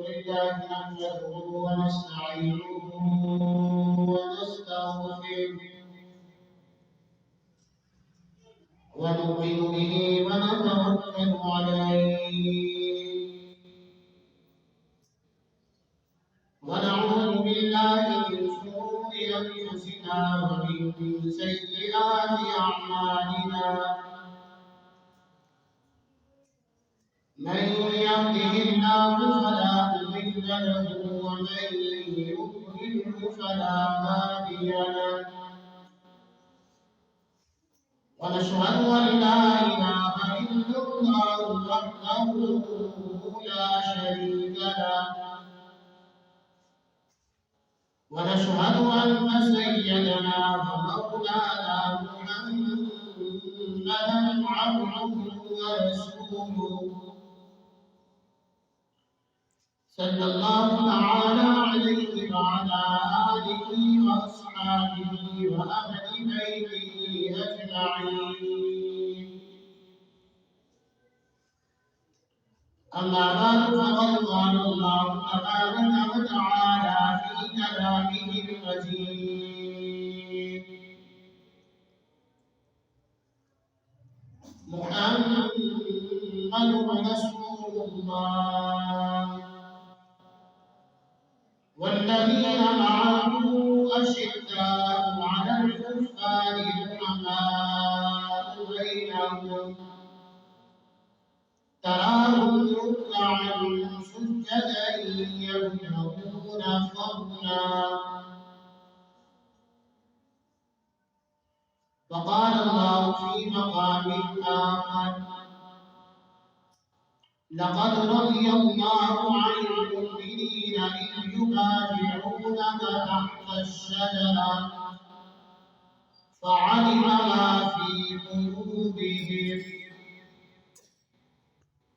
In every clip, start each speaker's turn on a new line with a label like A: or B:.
A: لله نحمده ونستعينه ونستغفره ونؤمن به ونتوكل عليه ونعوذ بالله من شرور أنفسنا ومن سيئات أعمالنا من يهده الله فلا مضل له ومن يضلل فلا هادي له ونشهد أن لا إله إلا الله وحده لا شريك له ونشهد أن سيدنا ومولانا محمدا عبده ورسوله صلى الله تعالى عليه وعلى آله وأصحابه وأهل بيته أجمعين أما بعد فقد قال الله تبارك وتعالى في كلامه المجيد محمد رسول الله والذين معه أشداء على الكفار رحماء بينهم تراهم ركعا سجدا يبتغون فضلا وقال الله في مقام آخر لقد رضي الله عن المؤمنين إذ يبايعونك تحت الشجرة فعلم ما في قلوبهم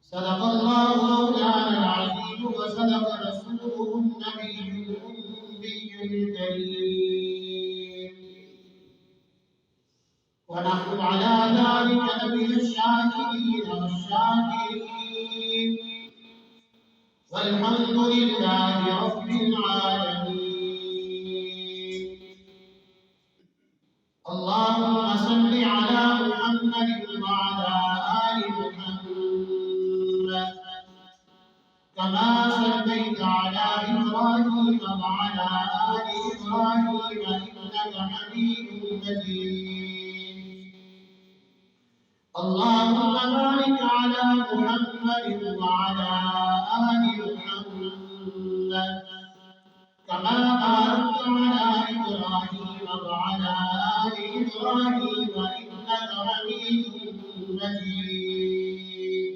A: صدق الله مولانا العظيم وصدق رسوله النبي الأمي الكريم ونحن على ذلك من الشاهدين والشاكرين والحمد لله رب العالمين اللهم صل على محمد وعلى آل محمد كما صليت على إبراهيم وعلى آل إبراهيم إنك حميد مجيد اللهم بارك على محمد وعلى آل محمد كما باركت على إبراهيم وعلى آل إبراهيم إنك حميد مجيد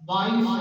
A: 22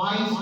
A: 22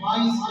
A: 22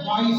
A: 22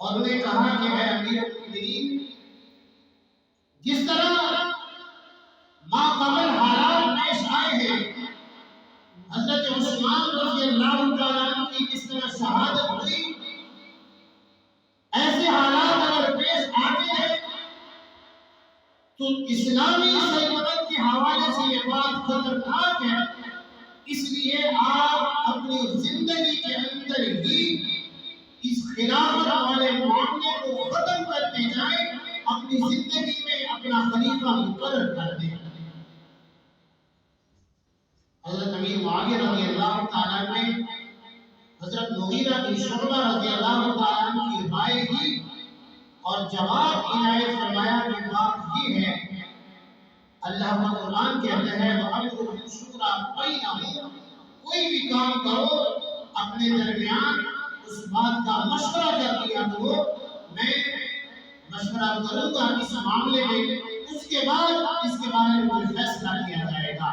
A: اور انہیں کہا کہ اے امیر المؤمنین، جس طرح ماقبل حالات پیش آئے ہیں، حضرت عثمان رضی اللہ تعالیٰ عنہ کی جس طرح شہادت ہوئی، ایسے حالات اگر پیش آتے ہیں تو اسلامی سلطنت کے حوالے سے یہ بات خطرناک ہے۔ اس لیے آپ اپنی زندگی کے اندر ہی اس خلافت والے معاملے کو ختم کرتے جائیں، اپنی زندگی میں اپنا خلیفہ مقرر کر دیں۔ حضرت امیر معاویہ رضی اللہ تعالیٰ نے حضرت مغیرہ بن شعبہ رضی اللہ تعالیٰ عنہ کی رائے دی اور جواب عنایت فرمایا کہ بات یہ ہے، اللہ کا قرآن کہتا ہے وَأَمْرُهُمْ شُورَىٰ بَيْنَهُمْ، کوئی بھی کام کرو اپنے درمیان اس بات کا مشورہ کر دیا کرو، میں مشورہ کروں گا اس معاملے میں، اس کے بعد اس کے بارے میں کوئی فیصلہ کیا جائے گا۔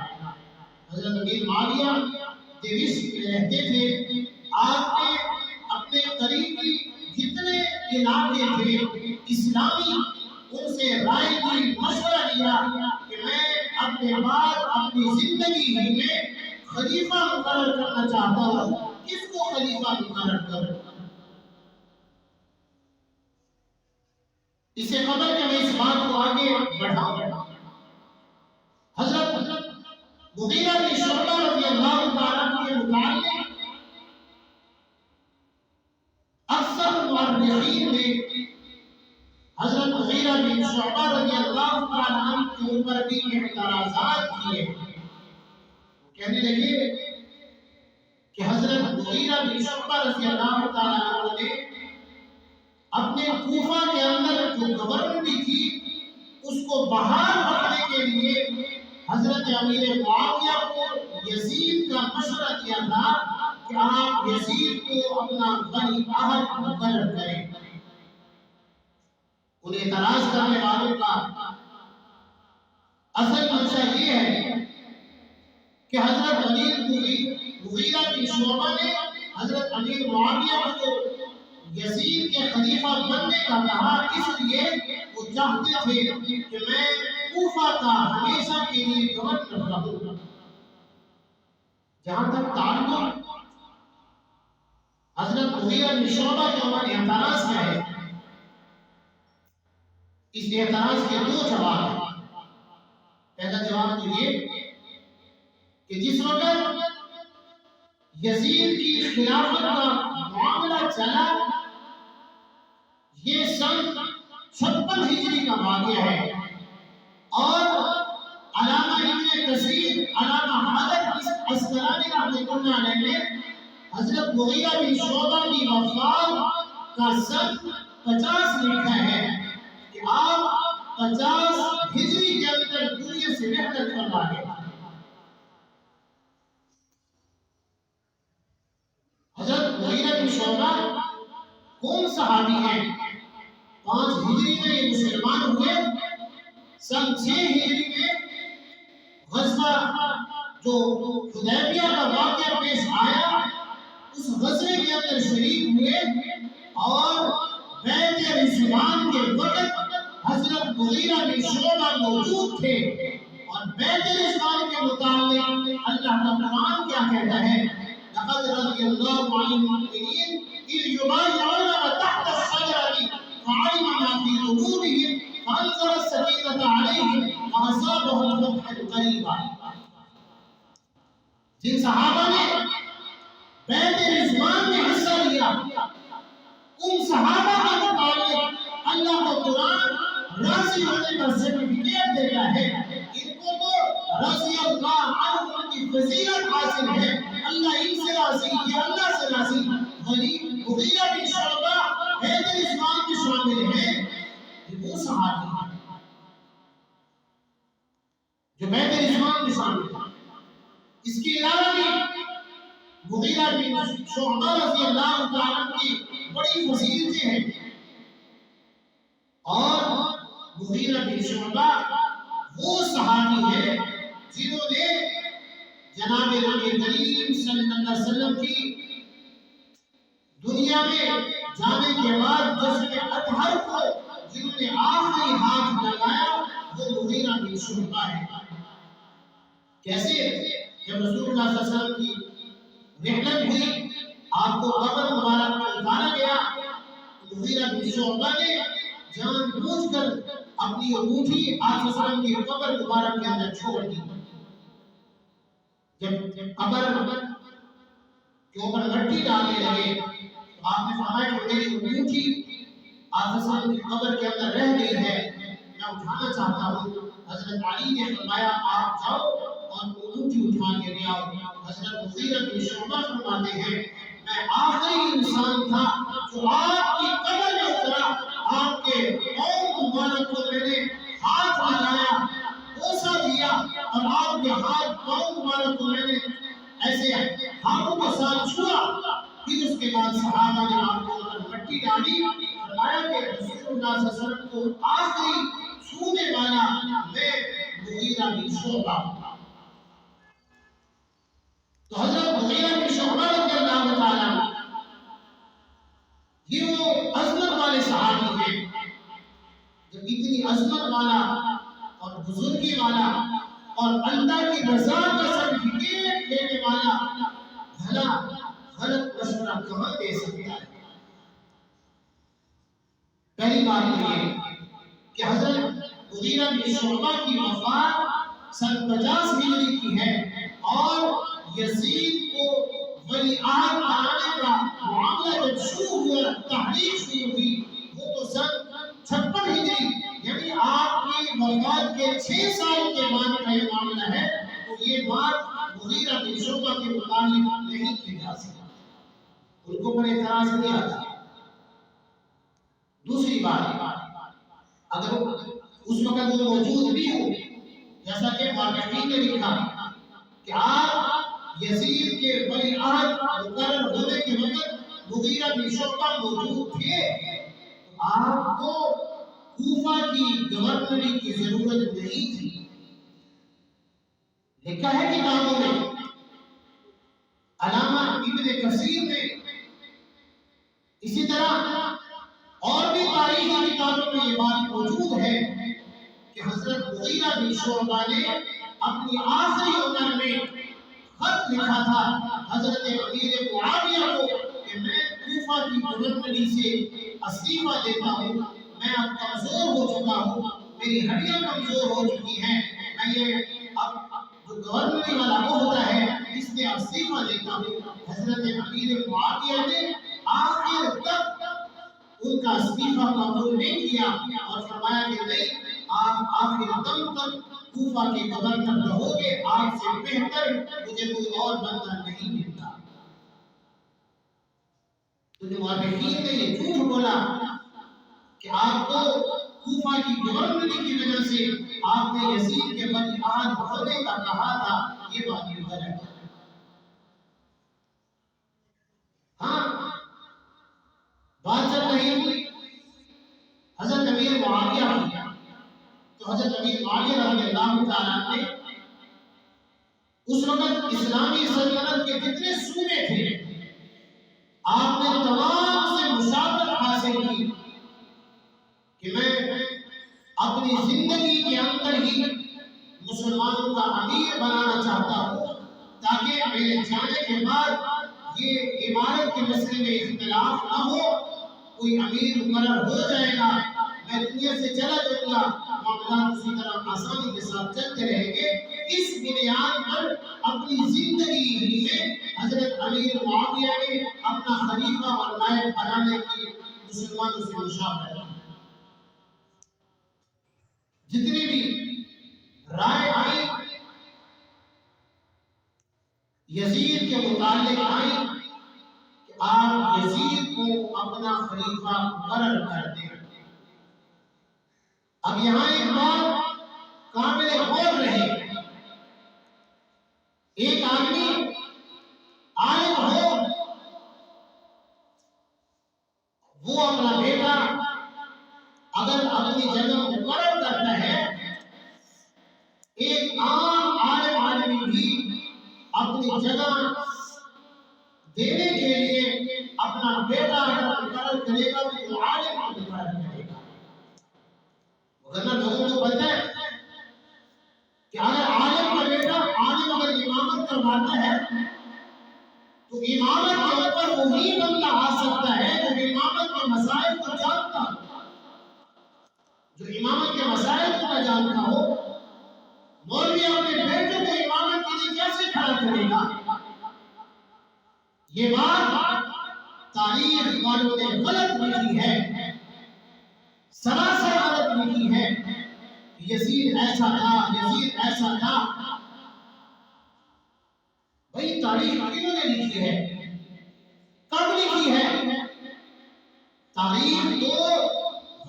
A: حضرت امیر معاویہ دمشق میں رہتے تھے، آپ نے اپنے قریبی جتنے علاقے تھے اسلامی، ان سے رائے لی، مشورہ لیا کہ میں اپنے بعد اپنی زندگی میں خلیفہ مقرر کرنا چاہتا ہوں، کس کو خلیفہ مقرر کروں؟ اسے قبل کہ میں اس بات کو آگے بڑھاؤں، حضرت مغیرہ بن شعبہ رضی اللہ تعالیٰ کے متعلق اکثر مورخین نے حضرت مغیرہ بن شعبہ رضی اللہ تعالیٰ عنہ کے اوپر بھی اعتراضات کیے، کہنے لگے کہ حضرت مغیرہ بن شعبہ رضی اللہ تعالیٰ عنہ نے اپنے کوفہ کے اندر جو گورنری تھی اس کو بحال رکھنے کے لیے حضرت امیر معاویہ کو یزید کا مشورہ کیا تھا کہ آپ یزید کو اپنا ولی عہد مقرر کریں۔ ان اعتراض کرنے والوں کا اصل منشا یہ ہے کہ حضرت امیر مغیرہ بن شعبہ نے حضرت امیر معاویہ کو یزید کے خلیفہ بننے کا کہا، اس لیے وہ چاہتے تھے کہ میں کوفہ کا ہمیشہ کے لیے گورنر رہوں۔ جہاں تک تعلق حضرت مغیرہ بن شعبہ کے اوپر اعتراض کا ہے، اس اعتراض کے دو جواب ہیں۔ پہلا جواب تو یہ کہ جس وقت یزید کی خلافت کا معاملہ چلا، یہ سن 56 ہجری کا واقعہ ہے، اور علامہ ابن کثیر، علامہ حضرت عسقلانی رحمۃ اللہ علیہ نے حضرت مغیرہ بن شعبہ کی وفات کا سن 50 لکھا ہے کہ آپ 50 ہجری کے اندر دنیا سے رحلت فرما گئے۔ حضرت مغیرہ بن شعبہ کون صحابی ہیں؟ 5 ہجری میں یہ مسلمان ہوئے، سن 6 ہجری میں غزوہ جو حدیبیہ کا واقعہ پیش آیا، اس غزوے کے اندر شریک ہوئے، اور بیعت رضوان کے وقت حضرت مغیرہ بن شعبہ موجود تھے، اور بیعت رضوان کے متعلق اللہ کا قرآن کیا کہتا ہے؟ لقد رضي الله عن المؤمنين إذ يبايعونك تحت الشجرة فعلم ما في قلوبهم فأنزل السكينة عليهم وأصابهم فتحا قريبا۔ جن صحابہ نے بیعت رضوان میں حصہ لیا، ان صحابہ کا متعلق اللہ کا قرآن راضی ہونے کا سرٹیفکیٹ دیتا ہے، ان کو تو رضی اللہ عنہ کی فضیلت حاصل ہے، اللہ ان سے راضی، یہ اللہ سے راضی۔ ولی مغیرہ بن شعبہ بیعت رضوان میں شامل ہیں، یہ وہ صحابی ہیں جو بیعت رضوان میں شامل ہیں۔ اس کے علاوہ بھی مغیرہ بن شعبہ رضی اللہ تعالیٰ کی بڑی فضیلتیں ہیں، اور مغیرہ بن شعبہ وہ صحابی ہیں جنہوں نے جناب نبی کریم صلی اللہ علیہ وسلم کی دنیا میں جانے کے بعد جشن اطہر کو جنہوں نے آخری ہاتھ لگایا وہ مغیرہ بن شعبہ ہے۔ کیسے؟ جب رسول اللہ صلی اللہ علیہ وسلم کی رحلت ہوئی، آپ کو قبر مبارک میں اتارا گیا، مغیرہ بن شعبہ نے جان بوجھ کر اپنی انگوٹھی آپ صلی اللہ علیہ وسلم کی قبر مبارک کے اندر چھوڑ دی۔ جب قبر کے اوپر مٹی ڈالنے لگے تو آپ نے فرمایا کہ میری انگوٹھی آپ صلی اللہ علیہ وسلم کی قبر کے اندر رہ گئی ہے، میں اٹھانا چاہتا ہوں۔ حضرت علی نے فرمایا آپ جاؤ اور انگوٹھی اٹھا کے لے آؤ۔ حضرت مغیرہ بن شعبہ فرماتے ہیں میں آخری انسان تھا جو آپ کی قبر میں اترا، آپ کے پاؤں مبارک کو میں نے ہاتھ لگایا، بوسہ دیا، اور آپ کے ہاتھ پاؤں مبارک کو میں نے ایسے ہاتھوں کے ساتھ چھوا۔ پھر اس کے بعد صحابہ نے آپ کو مٹی ڈالی، فرمایا کہ رسول اللہ صلی اللہ علیہ وسلم کو آخری چھونے والا میں مغیرہ بن شعبہ۔ تو حضرت مغیرہ بن شعبہ رضی اللہ تعالیٰ یہ وہ عظمت والے صحابی ہیں جو اتنی عظمت والا اور بزرگی والا اور اللہ کی رضا کا سرٹیفکیٹ لینے والا بھلا غلط مشورہ کہاں دے سکتا ہے؟ پہلی بات یہ کہ حضرت مغیرہ بن شعبہ کی وفات سن 50 ہجری کی ہے اور یزید کو ولی عہد بنانے کا معاملہ جب شروع ہوا، تحریک شروع ہوئی، وہ تو سن 56 ہجری یعنی آپ کی وفات کے 6 سال کے بعد کا یہ معاملہ ہے۔ تو یہ بات مغیرہ بن شعبہ کے متعلق نہیں کی جا سکتی، ان کو پر اعتراض نہیں آتا۔ دوسری بات اگر اس وقت وہ موجود بھی ہو، جیسا کہ مورخین نے لکھا کہ آپ یزید کے ولی عہد مقرر ہونے کے وقت مغیرہ بن شعبہ موجود تھے، تو آپ کو کوفہ کی گورنری کی ضرورت نہیں تھی۔ لکھا ہے کتابوں میں، علامہ ابن کثیر نے، اسی طرح اور بھی تاریخی کتابوں میں یہ بات موجود ہے کہ حضرت مغیرہ بن شعبہ نے اپنی آخری عمر میں خط لکھا تھا حضرت امیر معاویہ کو کہ میں کوفہ کی گورنری سے استعفیٰ دیتا ہوں، میں اب کمزور ہو چکا ہوں، میری ہڈیاں کمزور ہو چکی ہیں، میں یہ اب جو گورنری والا وہ ہوتا ہے اس میں استعفیٰ دیتا ہوں۔ حضرت امیر معاویہ نے آخر تک ان کا استعفیٰ قبول نہیں کیا اور فرمایا کہ نہیں، آپ آخر دم تک کوفہ کے گورنر رہو گے، آپ سے بہتر مجھے کوئی اور بندہ نہیں ملتا۔ تو جو مورخین نے یہ جھوٹ بولا کہ آپ کو کوفہ کی گورنری کی وجہ سے آپ نے یزید کے ولی عہد ہونے کا کہا تھا، یہ بات بھی غلط ہے۔ ہاں بات جب نہیں ہوئی حضرت امیر معاویہ کی، تو حضرت امیر معاویہ رضی اللہ تعالیٰ نے اس وقت اسلامی سلطنت کے جتنے صوبے تھے آپ نے تمام سے مشاورت حاصل کی کہ میں اپنی زندگی کے اندر ہی مسلمانوں کا امیر بنانا چاہتا ہوں تاکہ میرے جانے کے بعد یہ عمارت کے مسئلے میں اختلاف نہ ہو، کوئی امیر مقرر ہو جائے گا، میں دنیا سے چلا جاؤں گا، معاملات اسی طرح آسانی کے ساتھ چلتے رہیں گے۔ اس بنیاد پر اپنی زندگی ہی میں حضرت امیر معاویہ نے اپنا خلیفہ اور نائب بنانے کی مسلمانوں سے مشاورت کی۔ جتنی بھی رائے آئی یزید کے متعلق آئی کہ آپ یزید کو اپنا خلیفہ مقرر کر دیں۔ اب یہاں ایک بات قابل غور رہے، ایک آدمی عالم ہو، وہ اپنا بیٹا اگر اپنی جگہ مقرر کرتا ہے، ایک عام عالم آدمی بھی اپنی جگہ دینے کے لیے اپنا بیٹا اگر مقرر کرے گا تو وہ عالم کو مقرر کرے گا، وگرنہ لوگوں کو پتہ ہے کہ اگر عالم کا بیٹا عالم اگر امامت کرواتا ہے تو امامت کے اوپر وہی بندہ آ سکتا ہے جو امامت کے مسائل کو جانتا ہو، جو امامت کے مسائل کو نہ جانتا ہو۔ مولوی اپنے بیٹوں کو امامت کے لیے کیسے کھڑا کرے گا؟ یہ بات تاریخ والوں نے غلط لکھی ہے، سراسر غلط لکھی ہے۔ یزید ایسا تھا، یزید ایسا تھا۔ بھئی تاریخ کیوں نے لکھی ہے؟ کب لکھی ہے؟ تاریخ تو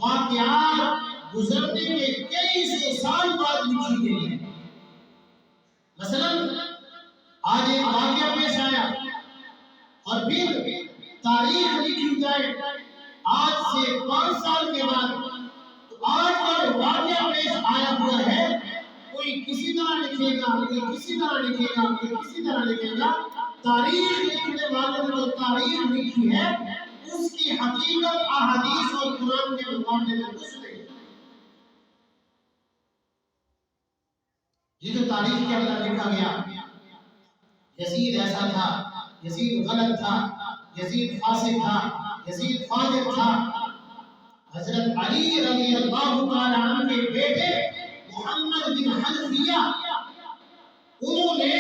A: واقعات گزرنے کے کئی سو سال بعد لکھی گئی ہے۔ مثلا آج ایک واقعہ پیش آیا اور پھر تاریخ لکھی جائے آج سے 5 سال کے بعد، تو آج کا جو واقعہ پیش آیا ہوا ہے کوئی کسی طرح لکھے گا، کوئی کسی طرح لکھے گا، کوئی کسی طرح لکھے گا۔ تاریخ لکھنے والوں نے جو تاریخ لکھی ہے اس کی حقیقت احادیث اور قرآن کے مقابلے میں کچھ نہیں۔ یہ جو تاریخ کے اندر لکھا گیا یزید ایسا تھا، یزید غلط تھا، یزید فاسق تھا، یزید فاجر تھا، حضرت علی رضی اللہ تعالی عنہ کے بیٹے محمد بن حنفیہ انہوں نے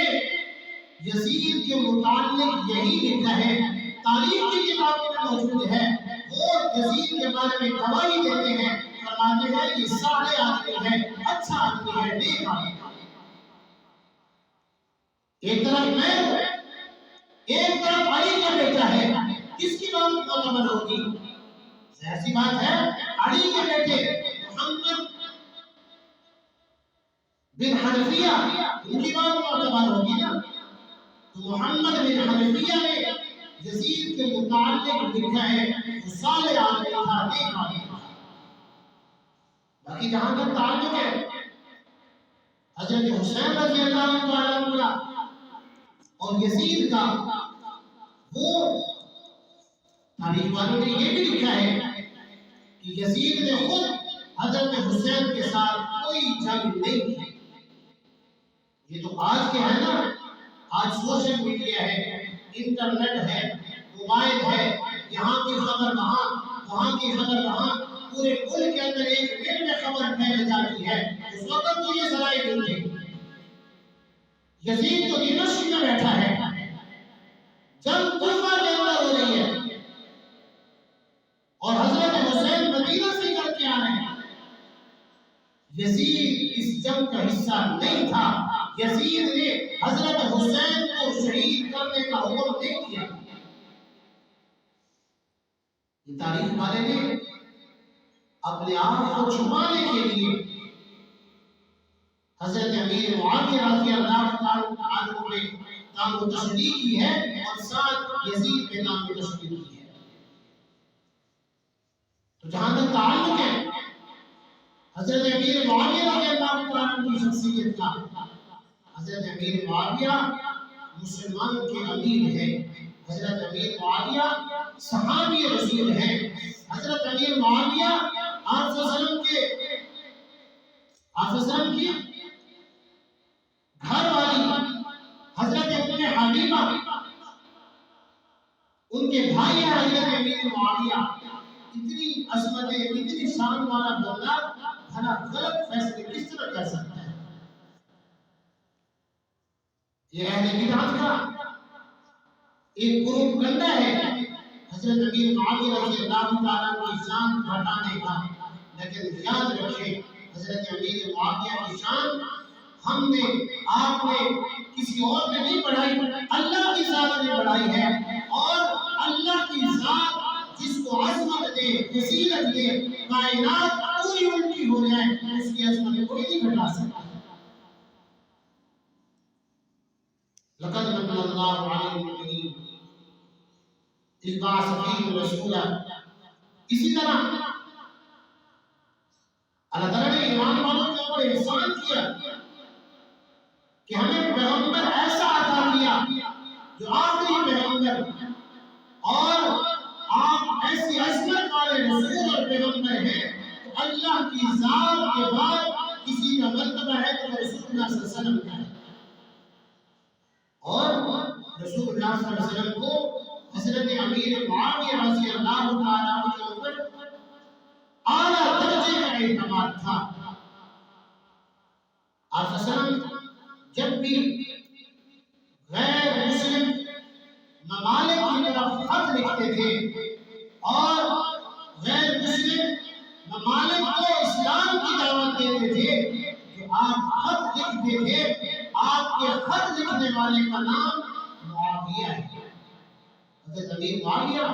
A: یزید کے متعلق یہی لکھا ہے، تاریخ کی کتابوں میں موجود ہے۔ وہ یزید کے بارے میں گواہی دیتے ہیں، فرماتے ہیں یہ صالح آدمی ہے، اچھا آدمی ہے، نیک آدمی ہے۔ ایک طرف میں ہوں، ایک طرف علی کا بیٹا ہے، کس کی بات معتبر ہوگی؟ ظاہر سی بات ہے علی کے بیٹے محمد بن حنفیہ ان کی بات معتبر ہوگی نا۔ تو محمد بن حنفیہ نے یزید کے متعلق لکھا ہے وہ صالح آدمی تھا، نیک آدمی تھا۔ باقی جہاں تک تعلق ہے حضرت حسین رضی اللہ تعالیٰ عنہ اور یزید کا، وہ تاریخ والوں نے یہ بھی لکھا ہے کہ یزید نے خود حضرت حسین کے ساتھ کوئی جنگ نہیں کی۔ یہ تو آج کے ہے نا، آج سوشل میڈیا ہے، انٹرنیٹ ہے، موبائل ہے، یہاں کی خبر وہاں، وہاں کی خبر وہاں، پورے ملک کے اندر ایک منٹ میں خبر پھیل جاتی ہے۔ اس وقت تو یہ ذرائع نہیں تھے۔ یزید تو دمشق میں بیٹھا ہے، جنگ کوفہ کے اندر ہو رہی ہے اور حضرت حسین مدینہ سے کر کے آ رہے ہیں۔ یزید اس جنگ کا حصہ نہیں تھا، یزید نے حضرت حسین کو شہید کرنے کا حکم نہیں کیا۔ یہ تاریخ والے نے اپنے آپ کو چھپانے کے لیے حضرت امیر معاویہ رضی اللہ عنہ پہ نام و تشریح کی ہے اور ساتھ یزید پہ نام و تشریح کی ہے۔ تو جہاں تک تعلق ہے حضرت امیر معاویہ رضی اللہ عنہ کی شخصیت کا، حضرت امیر معاویہ مسلمان کے امیر ہے، حضرت امیر معاویہ صحابی رسول ہیں، حضرت امیر معاویہ آپ صلی اللہ علیہ وسلم کی گھر والی حضرت ام حبیبہ، ان کے بھائی ہیں حضرت امیر معاویہ۔ اتنی عظمت، اتنی شان والا بندہ بھلا غلط فیصلے کس طرح کر سکتا ہے؟ یہ اہل بدعت کا ایک گروپ گنڈا ہے حضرت امیر معاویہ رضی اللہ تعالیٰ کی شان گھٹانے کا۔ لیکن یاد رکھیں حضرت امیر معاویہ کی شان ہم نے، آپ نے، کسی اور نے نہیں بڑھائی، اللہ کی ذات نے بڑھائی ہے۔ اور اللہ کی ذات جس کو عظمت دے، فضیلت دے، کائنات پوری الٹی ہو جائے، اس کی عظمت کوئی نہیں گھٹا سکتا۔ لقد من اللہ علی المؤمنین اذ بعث فیہم رسولا۔ اسی طرح اللہ تعالیٰ نے ایمان والوں کے اوپر احسان کیا کہ ہمیں پیغمبر ایسا عطا کیا جو آخری پیغمبر اور پیغمبر ہیں تو اللہ کی ذات کے بعد کسی کا مرتبہ ہے تو رسول اللہ صلی اللہ علیہ وسلم کا ہے، اور رسول اللہ صلی اللہ علیہ وسلم کو حضرت امیر معاویہ رضی اللہ تعالیٰ عنہ کے اوپر اعلیٰ درجے کا اعتماد تھا۔ آپ صلی اللہ علیہ وسلم جب بھی غیر مسلم ممالک کی طرف خط لکھتے تھے اور غیر مسلم ممالک کو اسلام کی دعوت دیتے تھے تو آپ خط لکھتے تھے، آپ کے خط لکھنے والے کا نام معاویہ ہے۔ حضرت امیر معاویہ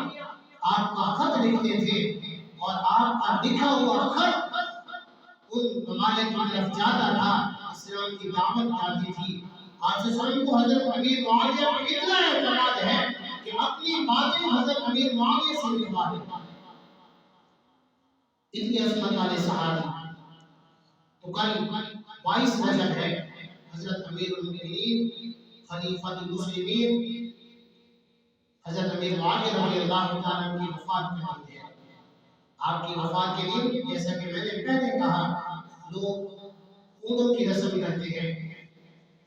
A: آپ کا خط لکھتے تھے اور آپ کا لکھا ہوا خط ان ممالک کی طرف جاتا تھا، اسلام کی دعوت جاتی تھی۔ آج اسلام کو حضرت امیر معاویہ پر اتنا اعتماد ہے کہ اپنی باتیں حضرت امیر معاویہ سے لکھوا دیتا، اتنی عظمت والے صحابی۔ تو کل 22 رجب ہے، حضرت امیر المؤمنین خلیفۃ المسلمین حضرت امیر معاویہ رضی اللہ تعالیٰ عنہ کی وفات کا دن ہے۔ آپ کی وفات کے دن جیسا کہ میں نے پہلے کہا، لوگ اونٹوں کی رسم کرتے ہیں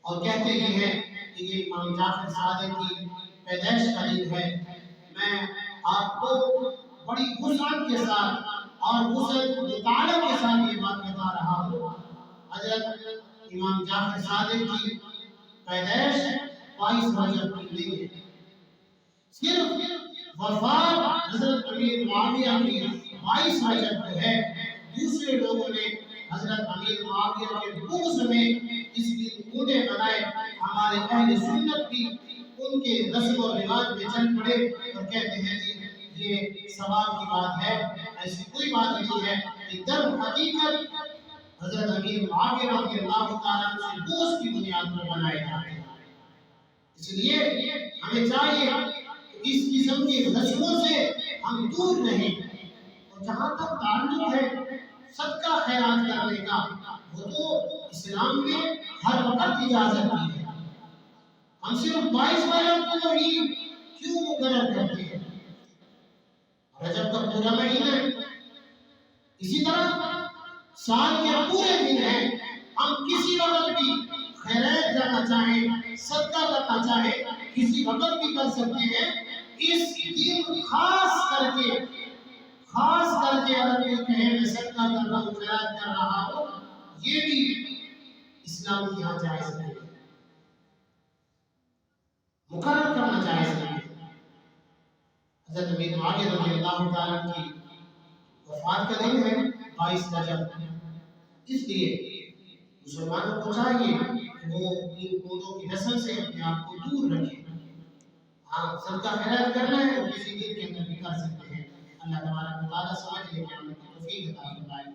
A: اور کہتے ہی ہیں کہ یہ امام جعفر صادق کی پیدائش کا دن ہے۔ میں آپ کو بڑی وسعت کے ساتھ اور وسعت مطالعہ کے ساتھ یہ بات بتا رہا ہوں، حضرت امام جعفر صادق کی پیدائش 22 رجب کی نہیں ہے، صرف وفات حضرت امیر معاویہ کی 22 رجب کو ہے۔ دوسرے لوگوں نے حضرت امیر معاویہ کے بغض میں اس دن اونٹے بنائے، ہمارے اہل سنت بھی ان کے رسم و رواج میں چل پڑے اور کہتے ہیں جی یہ ثواب کی بات ہے، ایسی کوئی بات نہیں ہے کہ در حقیقت حضرت امیر معاویہ رضی اللہ تعالیٰ عنہ سے بغض کی بنیاد پر بنائے جاتے ہیں۔ اس لیے ہمیں چاہیے کہ اس قسم کی رسموں سے ہم دور رہیں، اور جہاں تک تعلق ہے صدقہ خیرات کرنے کا، وہ تو اسلام نے ہر وقت اجازت دی ہے۔ ہم صرف 22 رجب کو ہی کیوں مقرر کرتے ہیں؟ رجب کا پورا مہینہ ہے، اسی طرح سال کے پورے دن ہیں، ہم کسی وقت بھی خیرات کرنا چاہیں، صدقہ کرنا چاہیں، کسی وقت بھی کر سکتے ہیں۔ اس دن خاص کر کے اگر کوئی کہے میں صدقہ کر رہا ہوں، خیرات کر رہا ہوں، یہ بھی اسلام کی یہاں جائز نہیں، مقرر کرنا جائز نہیں۔ حضرت امیر معاویہ رضی اللہ تعالیٰ عنہ کی وفات کا دن ہے 22 رجب، اس لیے مسلمانوں کو چاہیے کہ وہ ان اونٹوں کی رسم سے اپنے آپ کو دور رکھیں۔ ہاں صدقہ خیرات کرنا ہے تو کسی دن کے اندر بھی کر سکتے ہیں۔ اللہ تبارک و تعالیٰ سمجھ لے کہ ہم نے توفیق عطا فرمائے۔